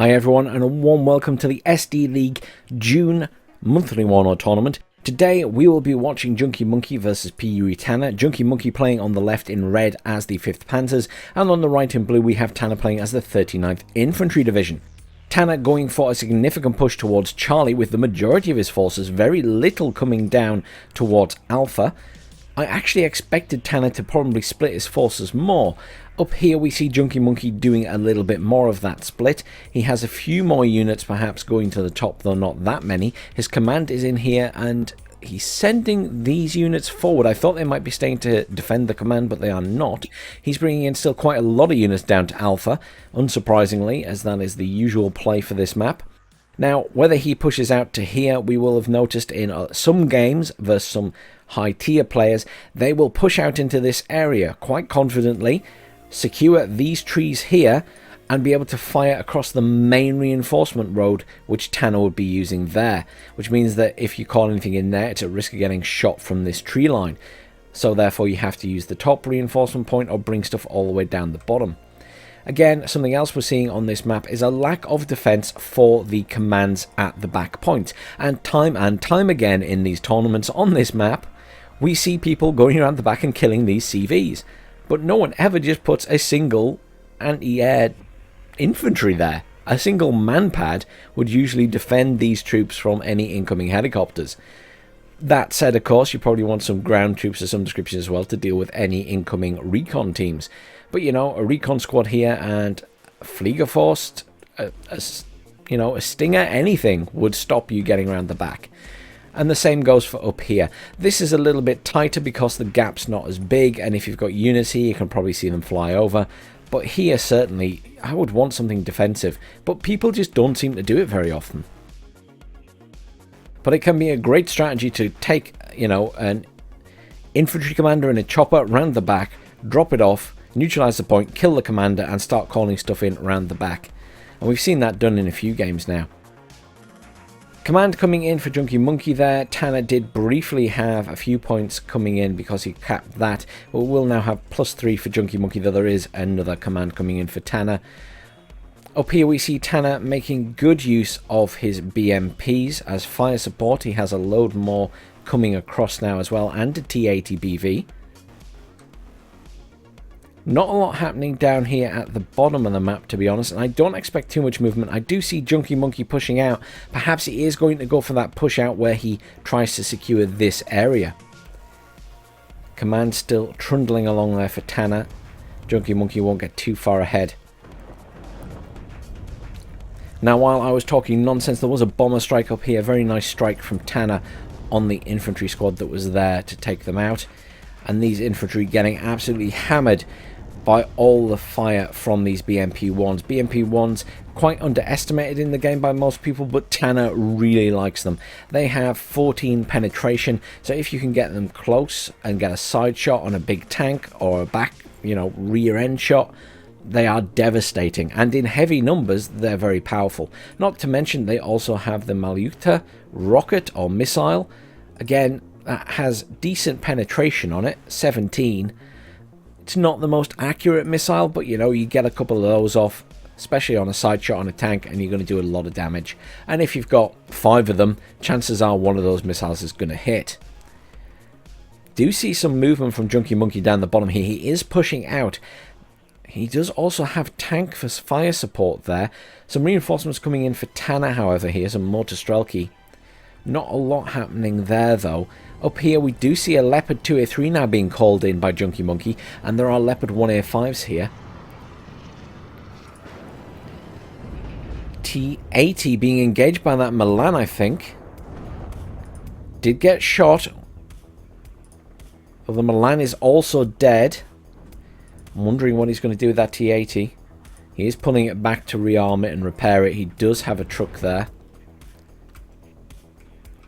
Hi everyone, and a warm welcome to the SD League June monthly WARNO tournament. Today we will be watching Junkymonke versus P.Uri.Tanner. Junkymonke playing on the left in red as the 5th Panthers, and on the right in blue we have Tanner playing as the 39th Infantry Division. Tanner going for a significant push towards Charlie with the majority of his forces, very little coming down towards Alpha. I actually expected Tanner to probably split his forces more. Up here we see Junkymonke doing a little bit more of that split. He has a few more units perhaps going to the top, though not that many. His command is in here and he's sending these units forward. I thought they might be staying to defend the command, but they are not. He's bringing in still quite a lot of units down to Alpha, unsurprisingly, as that is the usual play for this map. Now, whether he pushes out to here, we will have noticed in some games versus some high-tier players, they will push out into this area quite confidently, secure these trees here, and be able to fire across the main reinforcement road, which Tanner would be using there, which means that if you call anything in there, it's at risk of getting shot from this tree line. So therefore you have to use the top reinforcement point or bring stuff all the way down the bottom. Again, something else we're seeing on this map is a lack of defense for the commands at the back point. And time again in these tournaments on this map, we see people going around the back and killing these CVs. But no one ever just puts a single anti-air infantry there. A single man-pad would usually defend these troops from any incoming helicopters. That said, of course, you probably want some ground troops of some description as well to deal with any incoming recon teams. But, you know, a recon squad here and a Fliegerforce, a Stinger, anything would stop you getting around the back. And the same goes for up here. This is a little bit tighter because the gap's not as big, and if you've got units here, you can probably see them fly over. But here, certainly, I would want something defensive. But people just don't seem to do it very often. But it can be a great strategy to take, an infantry commander and a chopper round the back, drop it off, neutralize the point, kill the commander, and start calling stuff in round the back. And we've seen that done in a few games now. Command coming in for Junkymonke there. Tanner did briefly have a few points coming in because he capped that. But we'll now have +3 for Junkymonke, though there is another command coming in for Tanner. Up here we see Tanner making good use of his BMPs as fire support. He has a load more coming across now as well, and a T80 BV. Not a lot happening down here at the bottom of the map, to be honest, and I don't expect too much movement. I do see Junkymonke pushing out. Perhaps he is going to go for that push out where he tries to secure this area. Command still trundling along there for Tanner. Junkymonke won't get too far ahead. Now, while I was talking nonsense, there was a bomber strike up here. Very nice strike from Tanner on the infantry squad that was there to take them out. And these infantry getting absolutely hammered by all the fire from these BMP-1s. BMP-1s quite underestimated in the game by most people, but Tanner really likes them. They have 14 penetration, so if you can get them close and get a side shot on a big tank or a back, rear end shot, they are devastating. And in heavy numbers, they're very powerful. Not to mention, they also have the Malyukta rocket or missile. Again, that has decent penetration on it, 17. It's not the most accurate missile, but you get a couple of those off, especially on a side shot on a tank, and you're going to do a lot of damage. And if you've got 5 of them, chances are one of those missiles is going to hit. Do see some movement from Junkymonke down the bottom here. He is pushing out. He does also have tank for fire support there. Some reinforcements coming in for Tanner, however, here, some mortar Strelki. Not a lot happening there, though. Up here, we do see a Leopard 2A3 now being called in by Junkymonke, and there are Leopard 1A5s here. T80 being engaged by that Milan, I think. Did get shot. Well, the Milan is also dead. I'm wondering what he's going to do with that T80. He is pulling it back to rearm it and repair it. He does have a truck there.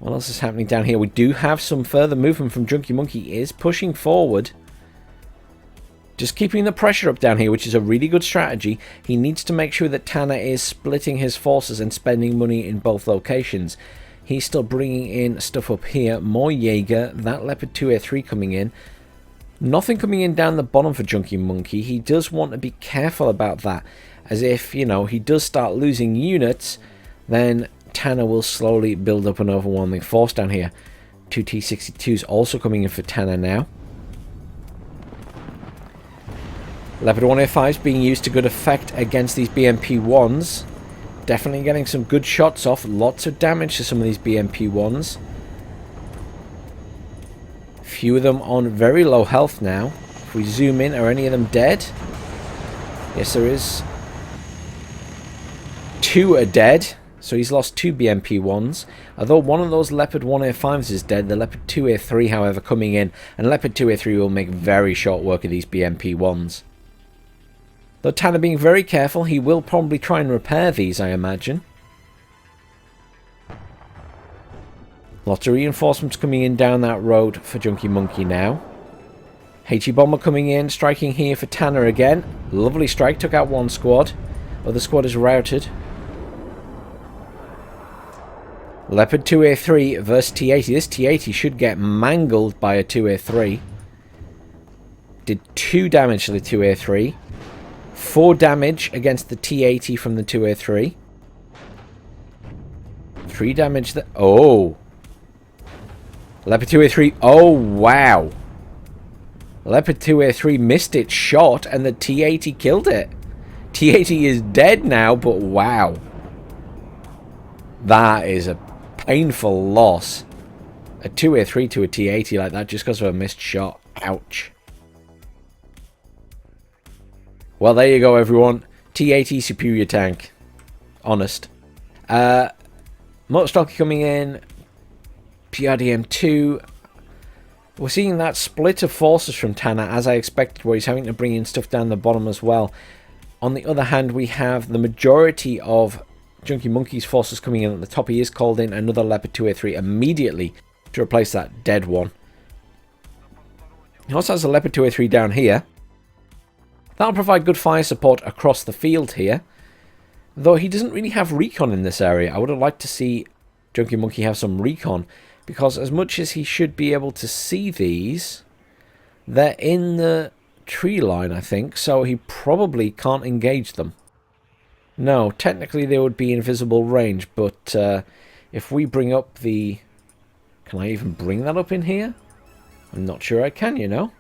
What else is happening down here? We do have some further movement from Junkymonke. He is pushing forward. Just keeping the pressure up down here, which is a really good strategy. He needs to make sure that Tanner is splitting his forces and spending money in both locations. He's still bringing in stuff up here. More Jaeger. That Leopard 2A3 coming in. Nothing coming in down the bottom for Junkymonke. He does want to be careful about that. as if, you know, he does start losing units, then Tanner will slowly build up an overwhelming force down here. 2 T-62s also coming in for Tanner now. Leopard 105s being used to good effect against these BMP-1s. Definitely getting some good shots off. Lots of damage to some of these BMP-1s. Few of them on very low health now. If we zoom in, are any of them dead? Yes, there is. 2 are dead. So he's lost 2 BMP-1s. Although one of those Leopard 1A5s is dead, the Leopard 2A3, however, coming in. And Leopard 2A3 will make very short work of these BMP-1s. Though Tanner being very careful, he will probably try and repair these, I imagine. Lots of reinforcements coming in down that road for Junkymonke now. HE Bomber coming in, striking here for Tanner again. Lovely strike, took out one squad. Other squad is routed. Leopard 2A3 versus T80. This T80 should get mangled by a 2A3. Did 2 damage to the 2A3. 4 damage against the T80 from the 2A3. 3 damage that... Oh! Leopard 2A3... Oh, wow! Leopard 2A3 missed its shot and the T80 killed it. T80 is dead now, but wow. That is a painful loss. A 2A3 to a T80 like that just because of a missed shot. Ouch. Well, there you go, everyone. T80 superior tank. Honest. Motorstalker coming in. PRDM2. We're seeing that split of forces from Tanner, as I expected, where he's having to bring in stuff down the bottom as well. On the other hand, we have the majority of Junkymonke's forces coming in at the top. He is called in another Leopard 2A3 immediately to replace that dead one. He also has a Leopard 2A3 down here. That'll provide good fire support across the field here. Though he doesn't really have recon in this area. I would have liked to see Junkymonke have some recon, because as much as he should be able to see these, they're in the tree line, I think, so he probably can't engage them. No, technically they would be invisible range, but if we bring up the... Can I even bring that up in here? I'm not sure I can, you know.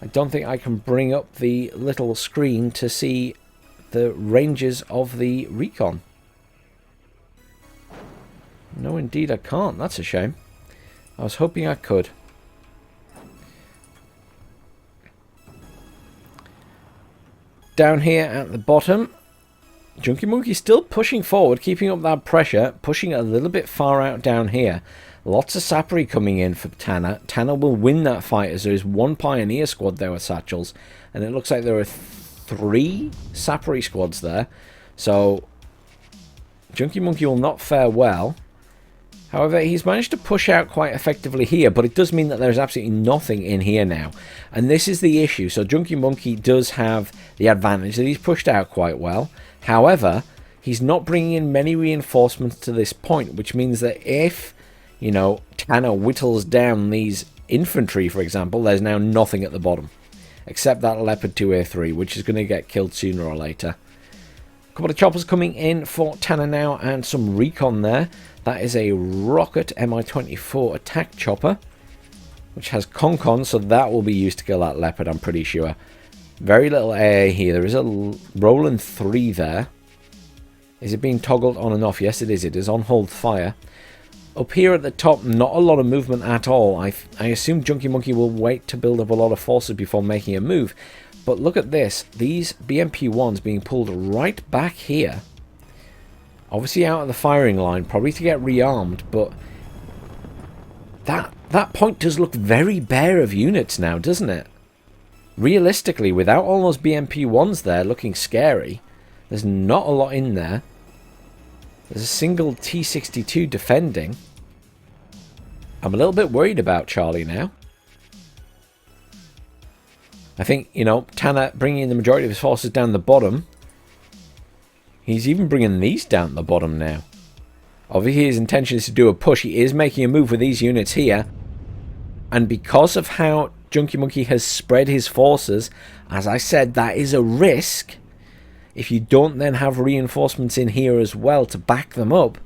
I don't think I can bring up the little screen to see the ranges of the recon. No, indeed I can't. That's a shame. I was hoping I could. Down here at the bottom, Junkymonke still pushing forward, keeping up that pressure, pushing a little bit far out down here. Lots of sappery coming in for Tanner. Tanner will win that fight as there is 1 Pioneer squad there with satchels. And it looks like there are 3 sappery squads there. So, Junkymonke will not fare well. However, he's managed to push out quite effectively here, but it does mean that there's absolutely nothing in here now. And this is the issue. So Junkymonke does have the advantage that he's pushed out quite well. However, he's not bringing in many reinforcements to this point, which means that if, you know, Tanner whittles down these infantry, for example, there's now nothing at the bottom. Except that Leopard 2A3, which is going to get killed sooner or later. A couple of choppers coming in for Tanner now, and some recon there. That is a rocket Mi-24 attack chopper, which has Concon, so that will be used to kill that Leopard, I'm pretty sure. Very little AA here. There is a Roland 3 there. Is it being toggled on and off? Yes, it is. It is on hold fire. Up here at the top, not a lot of movement at all. I assume Junkymonke will wait to build up a lot of forces before making a move. But look at this. These BMP-1s being pulled right back here. Obviously out of the firing line, probably to get rearmed, but that point does look very bare of units now, doesn't it? Realistically, without all those BMP-1s there looking scary, there's not a lot in there. There's a single T-62 defending. I'm a little bit worried about Charlie now. I think, you know, Tanner bringing the majority of his forces down the bottom. He's even bringing these down the bottom now. Obviously his intention is to do a push. He is making a move with these units here. And because of how Junkymonke has spread his forces, as I said, that is a risk. if you don't then have reinforcements in here as well to back them up,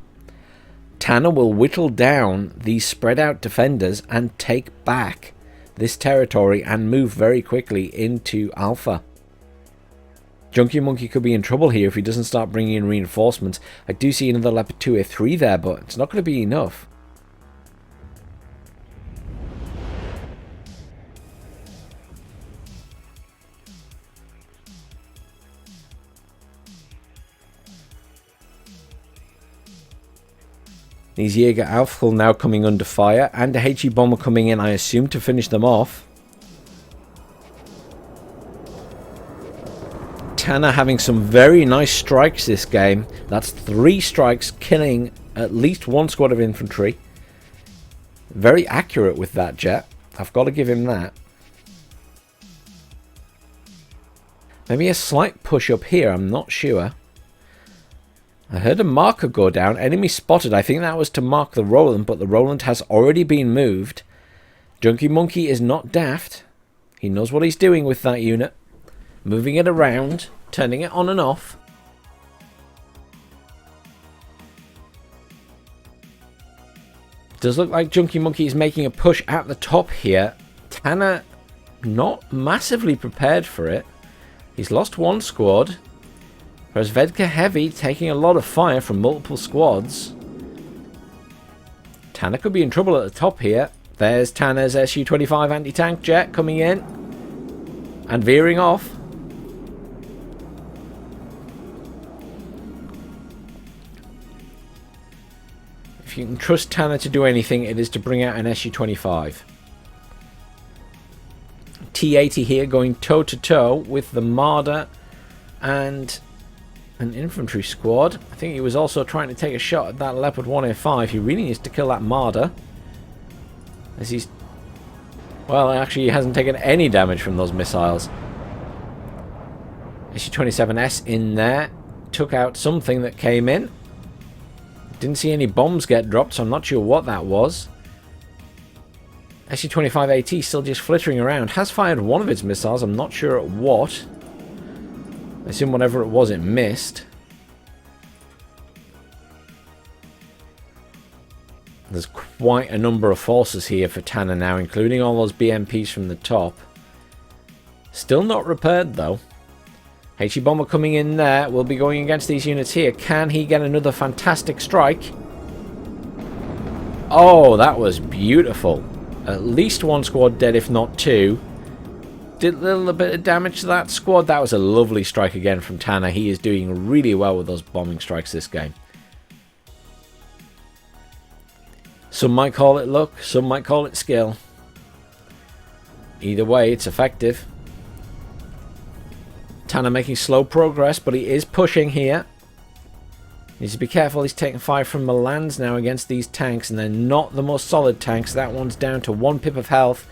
Tanner will whittle down these spread out defenders and take back this territory and move very quickly into Alpha. Junkymonke could be in trouble here if he doesn't start bringing in reinforcements. I do see another Leopard 2A3 there, but it's not going to be enough. These Jaeger Aufel now coming under fire, and a HE bomber coming in, I assume, to finish them off. Tanner having some very nice strikes this game. That's 3 strikes, killing at least 1 squad of infantry. Very accurate with that jet. I've got to give him that. Maybe a slight push up here, I'm not sure. I heard a marker go down. Enemy spotted. I think that was to mark the Roland, but the Roland has already been moved. Junkymonke is not daft. He knows what he's doing with that unit. Moving it around, turning it on and off. Does look like Junkymonke is making a push at the top here. Tanner not massively prepared for it. He's lost 1 squad. Whereas Vedka Heavy taking a lot of fire from multiple squads. Tanner could be in trouble at the top here. There's Tanner's Su-25 anti-tank jet coming in. And veering off. If you can trust Tanner to do anything, it is to bring out an Su-25. T-80 here going toe-to-toe with the Marder and an infantry squad. I think he was also trying to take a shot at that Leopard 1A5. He really needs to kill that Marder. As he's... well, actually he hasn't taken any damage from those missiles. Su-27S in there. Took out something that came in. Didn't see any bombs get dropped, so I'm not sure what that was. Su-25AT still just flittering around. Has fired one of its missiles. I'm not sure at what. I assume whatever it was, it missed. There's quite a number of forces here for Tanner now, including all those BMPs from the top. Still not repaired, though. HE Bomber coming in there. Will be going against these units here. Can he get another fantastic strike? Oh, that was beautiful. At least 1 squad dead, if not 2. Did a little bit of damage to that squad. That was a lovely strike again from Tanner. He is doing really well with those bombing strikes this game. Some might call it luck, some might call it skill. Either way, it's effective. Tanner making slow progress, but he is pushing here. Needs to be careful. He's taking fire from the Lannes now against these tanks, and they're not the most solid tanks. That one's down to 1 pip of health.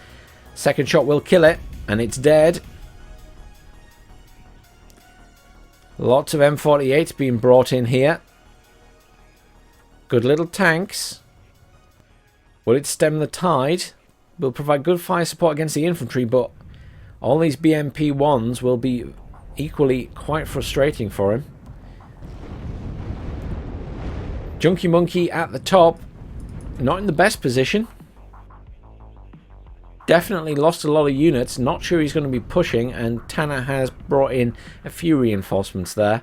Second shot will kill it. And it's dead. Lots of M48s being brought in here. Good little tanks. Will it stem the tide? Will provide good fire support against the infantry, but all these BMP-1s will be equally quite frustrating for him. Junkymonke at the top. Not in the best position. Definitely lost a lot of units. Not sure he's going to be pushing, and Tanner has brought in a few reinforcements there.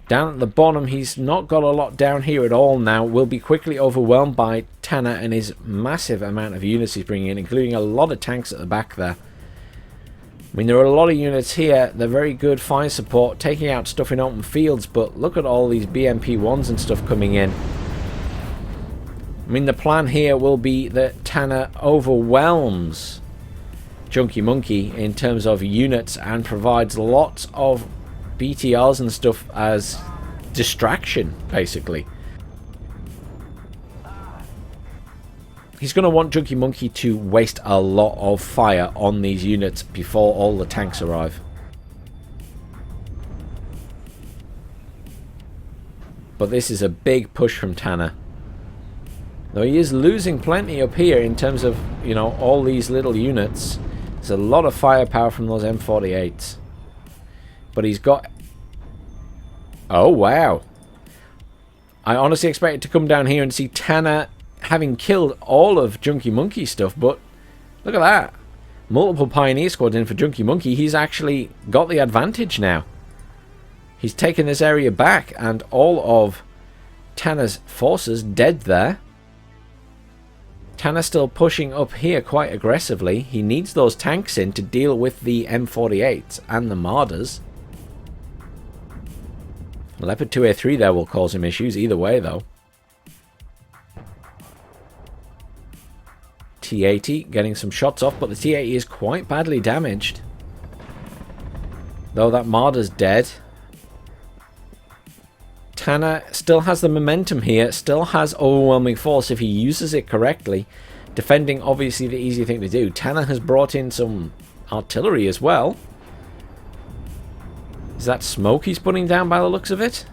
Down at the bottom, he's not got a lot down here at all now. Will be quickly overwhelmed by Tanner and his massive amount of units he's bringing in, including a lot of tanks at the back there. I mean, there are a lot of units here. They're very good fire support, taking out stuff in open fields, but look at all these BMP-1s and stuff coming in. I mean, the plan here will be that Tanner overwhelms Junkymonke in terms of units and provides lots of BTRs and stuff as distraction, basically. He's going to want Junkymonke to waste a lot of fire on these units before all the tanks arrive. But this is a big push from Tanner. Though he is losing plenty up here in terms of, you know, all these little units. There's a lot of firepower from those M48s. But he's got Oh, wow. I honestly expected to come down here and see Tanner having killed all of Junkymonke's stuff, but look at that. Multiple Pioneer squads in for Junkymonke. He's actually got the advantage now. He's taken this area back, and all of Tanner's forces dead there. Tanner's still pushing up here quite aggressively. He needs those tanks in to deal with the M48s and the Marders. Leopard 2A3 there will cause him issues either way, though. T80 getting some shots off, but the T80 is quite badly damaged. Though that Marder's dead. Tanner still has the momentum here, still has overwhelming force if he uses it correctly. Defending, obviously, the easy thing to do. Tanner has brought in some artillery as well. Is that smoke he's putting down by the looks of it?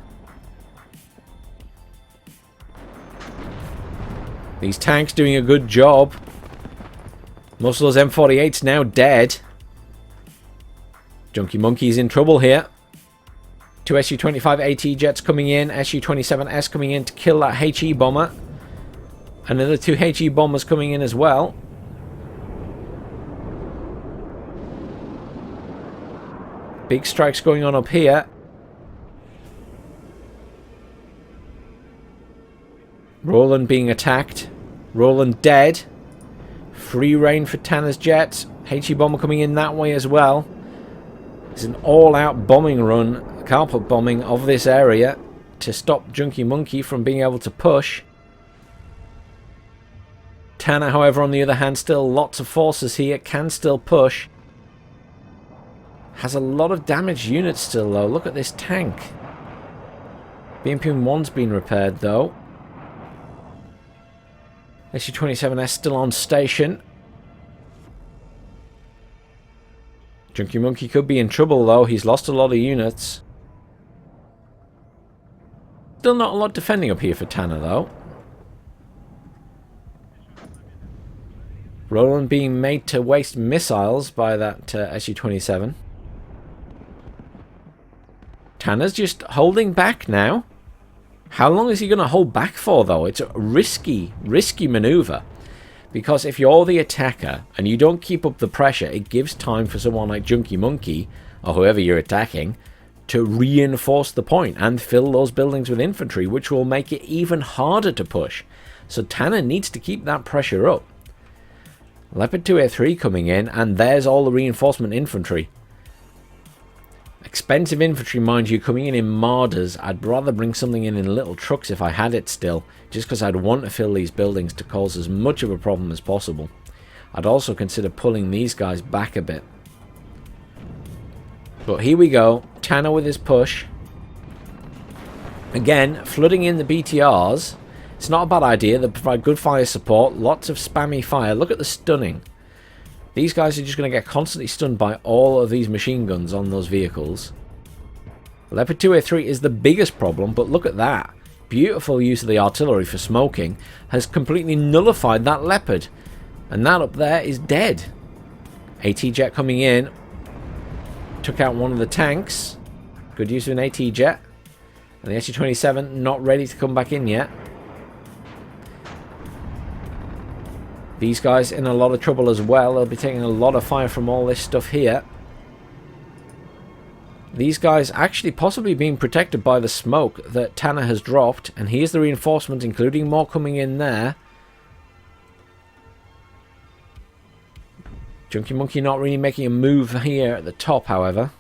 These tanks doing a good job. Most of those M48s now dead. Junkymonke's in trouble here. Two Su-25 AT jets coming in. Su-27S coming in to kill that HE bomber. Another two HE bombers coming in as well. Big strikes going on up here. Roland being attacked. Roland dead. Free reign for Tanner's jets. HE bomber coming in that way as well. It's an all-out bombing run, carpet bombing of this area to stop Junkymonke from being able to push. Tanner, however, on the other hand, still lots of forces here, can still push. Has a lot of damaged units still, though. Look at this tank. BMP-1's been repaired, though. Su-27S still on station. Junkymonke could be in trouble, though. He's lost a lot of units. Still not a lot defending up here for Tanner, though. Roland being made to waste missiles by that Su-27. Tanner's just holding back now. How long is he going to hold back for, though? It's a risky maneuver. Because if you're the attacker and you don't keep up the pressure, it gives time for someone like Junkymonke, or whoever you're attacking, to reinforce the point and fill those buildings with infantry, which will make it even harder to push. So Tanner needs to keep that pressure up. Leopard 2A3 coming in, and there's all the reinforcement infantry. Expensive infantry, mind you, coming in Marders. I'd rather bring something in little trucks if I had it still, just because I'd want to fill these buildings to cause as much of a problem as possible. I'd also consider pulling these guys back a bit. But here we go. Tanner with his push. Again, flooding in the BTRs. It's not a bad idea. They provide good fire support. Lots of spammy fire. Look at the stunning. These guys are just going to get constantly stunned by all of these machine guns on those vehicles. Leopard 2A3 is the biggest problem, but look at that. Beautiful use of the artillery for smoking has completely nullified that Leopard. And that up there is dead. AT jet coming in. Took out one of the tanks. Good use of an AT jet. And the Su-27 not ready to come back in yet. These guys in a lot of trouble as well. They'll be taking a lot of fire from all this stuff here. These guys actually possibly being protected by the smoke that Tanner has dropped. And here's the reinforcement, including more coming in there. Junkymonke not really making a move here at the top, however.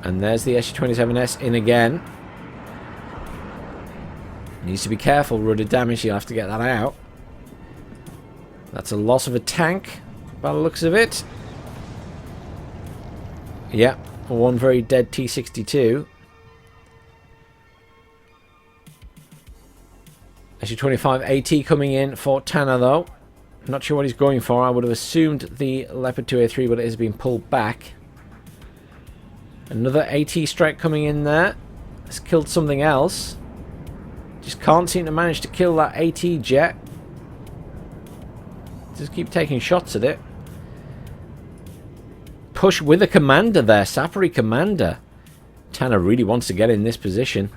And there's the Su-27S in again. Needs to be careful, rudder damage, you'll have to get that out. That's a loss of a tank, by the looks of it. Yep, one very dead T-62. Su-25 AT coming in for Tanner, though. Not sure what he's going for. I would have assumed the Leopard 2A3, but it has been pulled back. Another AT strike coming in there. Has killed something else. Just can't seem to manage to kill that AT jet. Just keep taking shots at it. push with a commander there. Sapri commander. Tanner really wants to get in this position.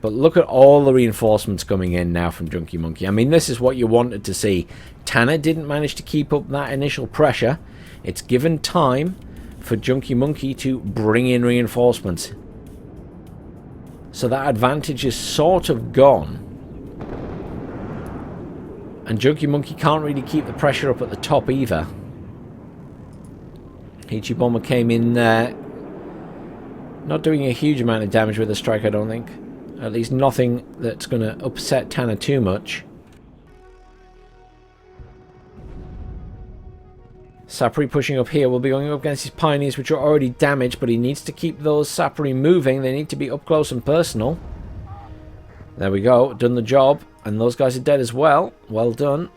But look at all the reinforcements coming in now from Junkymonke. I mean, this is what you wanted to see. Tanner didn't manage to keep up that initial pressure. It's given time for Junkymonke to bring in reinforcements. So that advantage is sort of gone. And Junkymonke can't really keep the pressure up at the top either. Ichi Bomber came in there. Not doing a huge amount of damage with a strike, I don't think. At least nothing that's going to upset Tanner too much. Sapri pushing up here will be going up against his pioneers, which are already damaged, but he needs to keep those Sapri moving. They need to be up close and personal. There we go, done the job, and those guys are dead as well. Well done.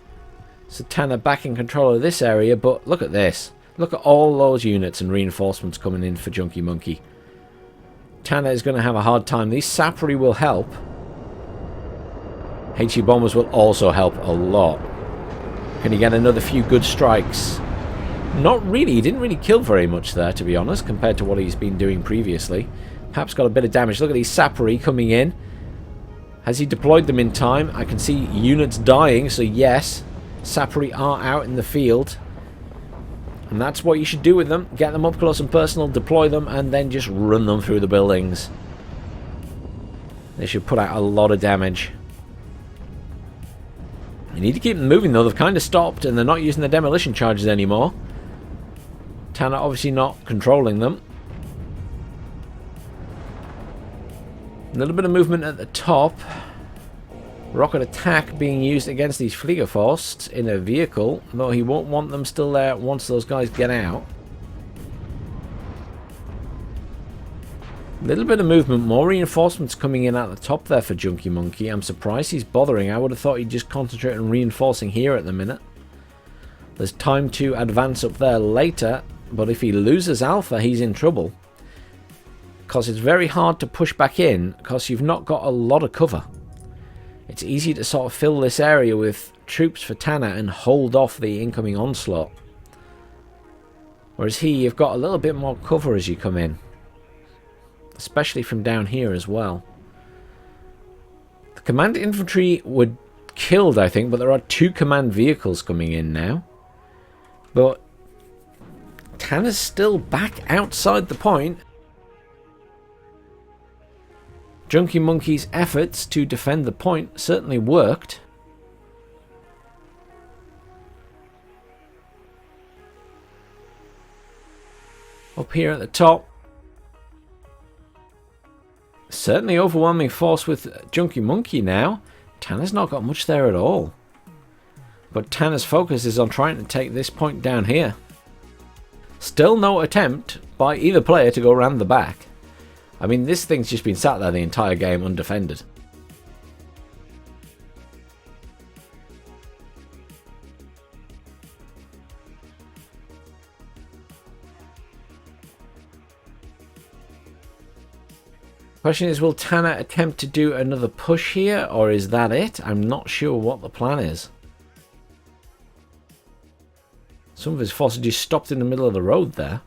So Tanner back in control of this area, but look at this. Look at all those units and reinforcements coming in for Junkymonke. Tanner is going to have a hard time. These Sapri will help. HE Bombers will also help a lot. Can he get another few good strikes? Not really. He didn't really kill very much there, to be honest, compared to what he's been doing previously. Perhaps got a bit of damage. Look at these Sapri coming in. Has he deployed them in time? I can see units dying, so yes, Sapri are out in the field. And that's what you should do with them. Get them up close and personal, deploy them, and then just run them through the buildings. They should put out a lot of damage. You need to keep them moving, though. They've kind of stopped, and they're not using the demolition charges anymore. Tanner obviously not controlling them. A little bit of movement at the top. Rocket attack being used against these Fliegerforsts in a vehicle, though he won't want them still there once those guys get out. A little bit of movement, more reinforcements coming in at the top there for Junkymonke. I'm surprised he's bothering. I would have thought he'd just concentrate on reinforcing here at the minute. There's time to advance up there later, but if he loses Alpha, he's in trouble. Because it's very hard to push back in, because you've not got a lot of cover. It's easy to sort of fill this area with troops for Tanner and hold off the incoming onslaught. Whereas here, you've got a little bit more cover as you come in. Especially from down here as well. The command infantry were killed, I think, but there are 2 command vehicles coming in now. But Tanner's still back outside the point. Junkymonke's efforts to defend the point certainly worked. Up here at the top. Certainly overwhelming force with Junkymonke now. Tanner's not got much there at all. But Tanner's focus is on trying to take this point down here. Still no attempt by either player to go around the back. I mean, this thing's just been sat there the entire game undefended. Question is, will Tanner attempt to do another push here, or is that it? I'm not sure what the plan is. Some of his forces just stopped in the middle of the road there.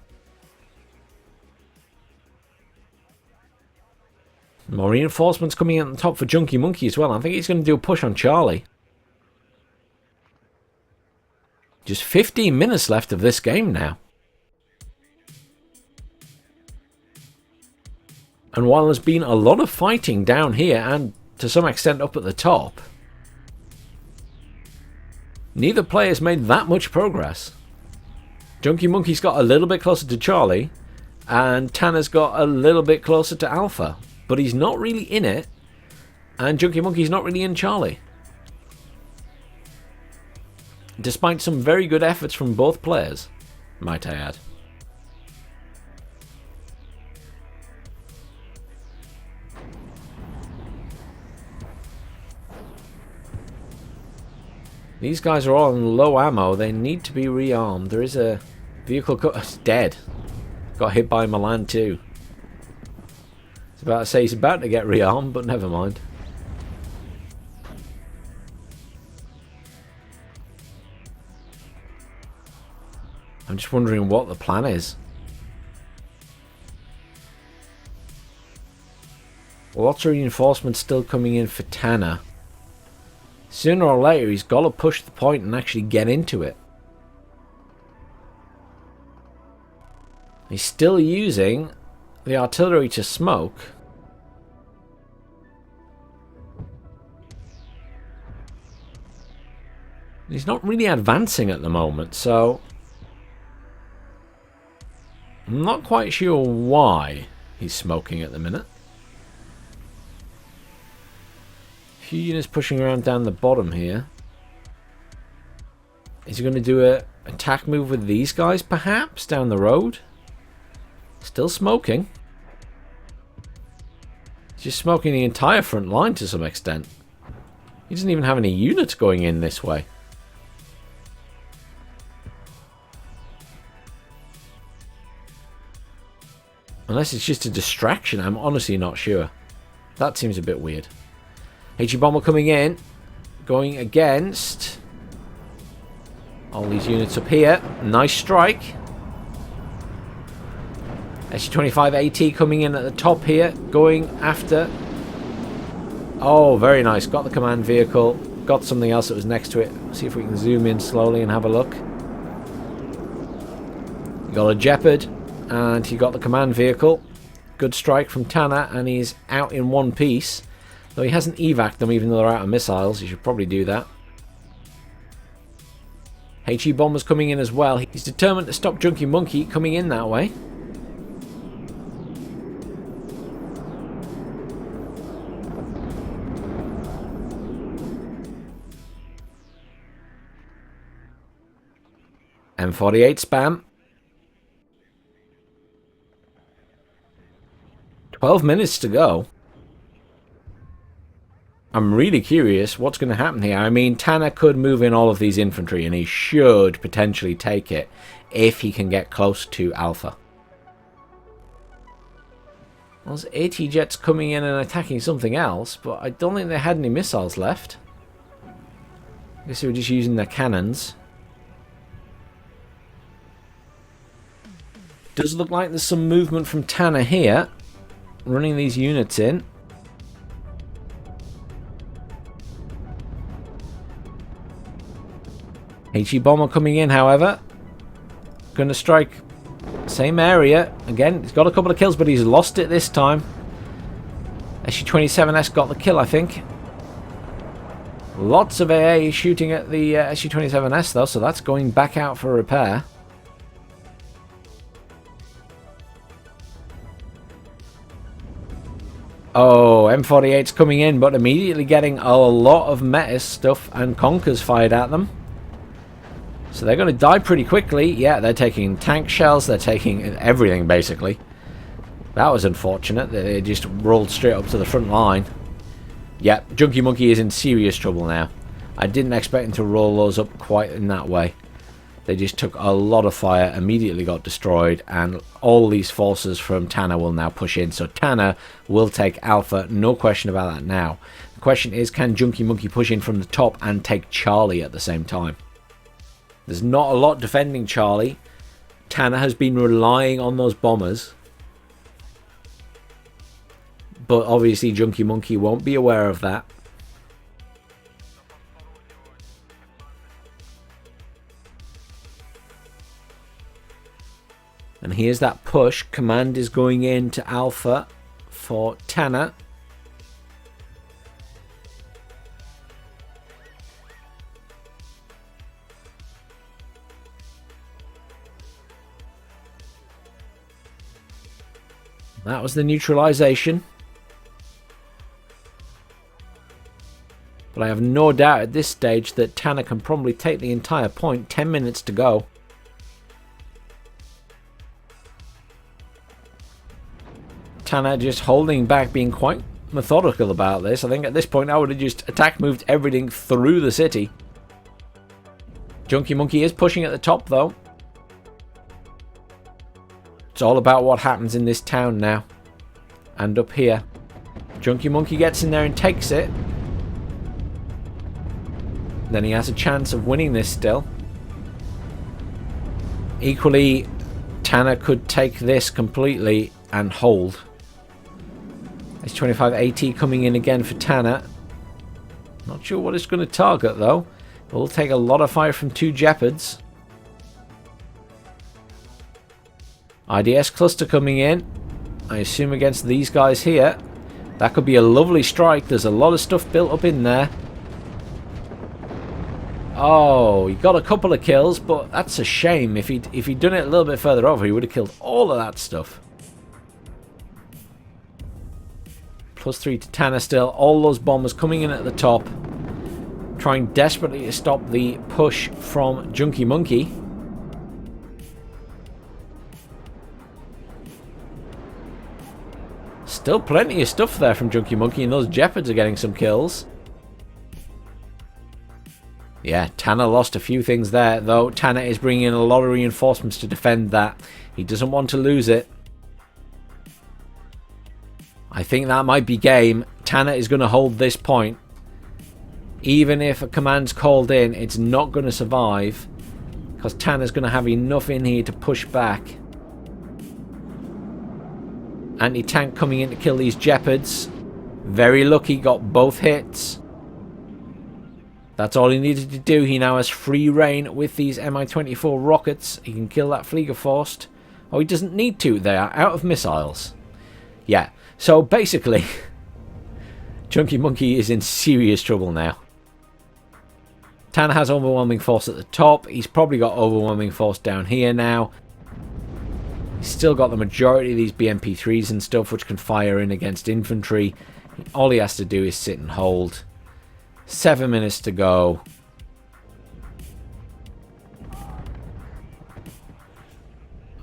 More reinforcements coming in at the top for Junkymonke as well. I think he's going to do a push on Charlie. Just 15 minutes left of this game now. And while there's been a lot of fighting down here and to some extent up at the top, neither player's made that much progress. Junkymonke's got a little bit closer to Charlie and Tanner's got a little bit closer to Alpha. But he's not really in it, and Junkymonke's not really in Charlie. Despite some very good efforts from both players, might I add. These guys are all on low ammo. They need to be rearmed. There is a vehicle it's dead. Got hit by Milan too. About to say he's about to get rearmed, but never mind. I'm just wondering what the plan is. Lots of reinforcements still coming in for Tanner. Sooner or later, he's got to push the point and actually get into it. He's still using the artillery to smoke. He's not really advancing at the moment, so I'm not quite sure why he's smoking at the minute. A few units pushing around down the bottom here. Is he going to do a attack move with these guys, perhaps, down the road? Still smoking. He's just smoking the entire front line to some extent. He doesn't even have any units going in this way. Unless it's just a distraction, I'm honestly not sure. That seems a bit weird. HE bomber coming in, going against all these units up here. Nice strike. SU-25 AT coming in at the top here, going after. Oh, very nice. Got the command vehicle. Got something else that was next to it. See if we can zoom in slowly and have a look. You got a Jeopard, and he got the command vehicle. Good strike from Tanner, and he's out in one piece. Though he hasn't evac'd them, even though they're out of missiles. He should probably do that. HE bombers coming in as well. He's determined to stop Junkymonke coming in that way. M48 spam. 12 minutes to go. I'm really curious what's going to happen here. I mean, Tanner could move in all of these infantry, and he should potentially take it if he can get close to Alpha. Well, there's AT jets coming in and attacking something else, but I don't think they had any missiles left. I guess they were just using their cannons. Does look like there's some movement from Tanner here, running these units in. HE bomber coming in, however. Going to strike same area. Again, he's got a couple of kills, but he's lost it this time. SU-27S got the kill, I think. Lots of AA shooting at the SU-27S, though, so that's going back out for repair. Oh, M48's coming in, but immediately getting a lot of Metis stuff and Conkers fired at them. So they're going to die pretty quickly. Yeah, they're taking tank shells. They're taking everything, basically. That was unfortunate. They just rolled straight up to the front line. Yeah, Junkymonke is in serious trouble now. I didn't expect him to roll those up quite in that way. They just took a lot of fire, immediately got destroyed, and all these forces from Tanner will now push in. So Tanner will take Alpha, no question about that now. The question is, can Junkymonke push in from the top and take Charlie at the same time? There's not a lot defending Charlie. Tanner has been relying on those bombers. But obviously Junkymonke won't be aware of that. And here's that push. Command is going in to Alpha for Tanner. That was the neutralization. But I have no doubt at this stage that Tanner can probably take the entire point. 10 minutes to go. Tanner just holding back, being quite methodical about this. I think at this point I would have just attack moved everything through the city. Junkymonke is pushing at the top though. It's all about what happens in this town now. And up here. Junkymonke gets in there and takes it. Then he has a chance of winning this still. Equally, Tanner could take this completely and hold. It's 25 AT coming in again for Tanner. Not sure what it's going to target though. It will take a lot of fire from 2 Jeopards. IDS cluster coming in. I assume against these guys here. That could be a lovely strike. There's a lot of stuff built up in there. Oh, he got a couple of kills, but that's a shame. If he'd done it a little bit further over, he would have killed all of that stuff. +3 to Tanner still. All those bombers coming in at the top. Trying desperately to stop the push from Junkymonke. Still plenty of stuff there from Junkymonke, and those Jeopards are getting some kills. Yeah, Tanner lost a few things there, though. Tanner is bringing in a lot of reinforcements to defend that. He doesn't want to lose it. I think that might be game. Tanner is going to hold this point. Even if a command's called in, it's not going to survive. Because Tanner's going to have enough in here to push back. Anti-tank coming in to kill these Jeopards. Very lucky, got both hits. That's all he needed to do. He now has free reign with these Mi-24 rockets. He can kill that Fliegerforst. Oh, he doesn't need to. They are out of missiles. Yeah, so basically, Junkymonke is in serious trouble now. Tanner has overwhelming force at the top. He's probably got overwhelming force down here now. He's still got the majority of these BMP3s and stuff, which can fire in against infantry. All he has to do is sit and hold. 7 minutes to go.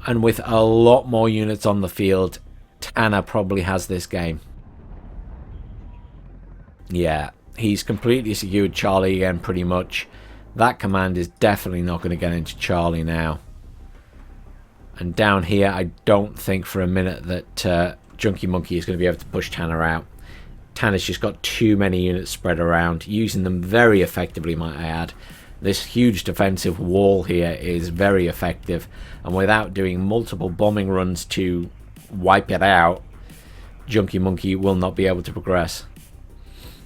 And with a lot more units on the field, Tanner probably has this game. Yeah, he's completely secured Charlie again, pretty much. That command is definitely not going to get into Charlie now. And down here, I don't think for a minute that Junkymonke is going to be able to push Tanner out. Tanner's just got too many units spread around, using them very effectively, might I add. This huge defensive wall here is very effective, and without doing multiple bombing runs to wipe it out, Junkymonke will not be able to progress.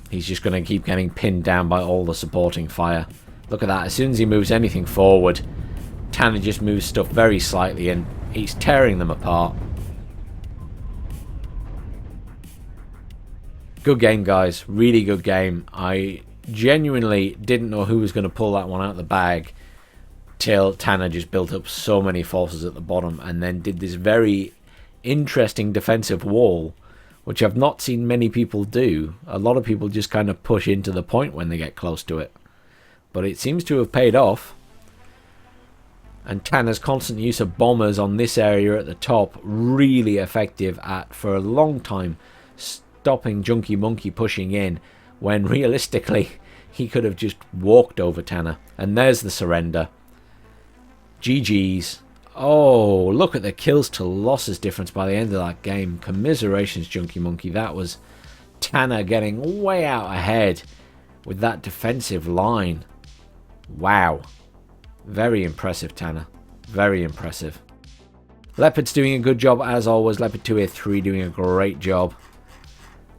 He's just going to keep getting pinned down by all the supporting fire. Look at that, as soon as he moves anything forward, Tanner just moves stuff very slightly and he's tearing them apart. Good game, guys. Really good game. I genuinely didn't know who was going to pull that one out of the bag till Tanner just built up so many forces at the bottom and then did this very interesting defensive wall, which I've not seen many people do. A lot of people just kind of push into the point when they get close to it. But it seems to have paid off. And Tanner's constant use of bombers on this area at the top, really effective at, for a long time, stopping Junkymonke pushing in, when realistically he could have just walked over Tanner. And there's the surrender. GG's. Oh, look at the kills to losses difference by the end of that game. Commiserations, Junkymonke. That was Tanner getting way out ahead with that defensive line. Wow. Very impressive, Tanner. Very impressive. Leopard's doing a good job as always. Leopard 2A3 doing a great job.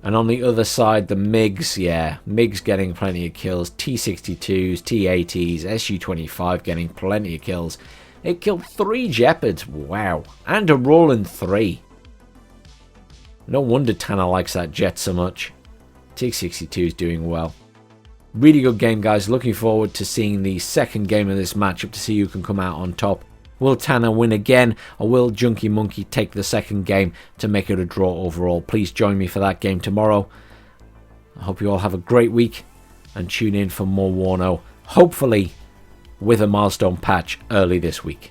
And on the other side, the MiGs, yeah. MiGs getting plenty of kills. T-62s, T-80s, Su-25 getting plenty of kills. It killed 3 Jeopards. Wow. And a Roland 3. No wonder Tanner likes that jet so much. T-62 is doing well. Really good game, guys. Looking forward to seeing the second game of this matchup to see who can come out on top. Will Tanner win again, or will Junkymonke take the second game to make it a draw overall? Please join me for that game tomorrow. I hope you all have a great week and tune in for more WARNO, hopefully with a milestone patch early this week.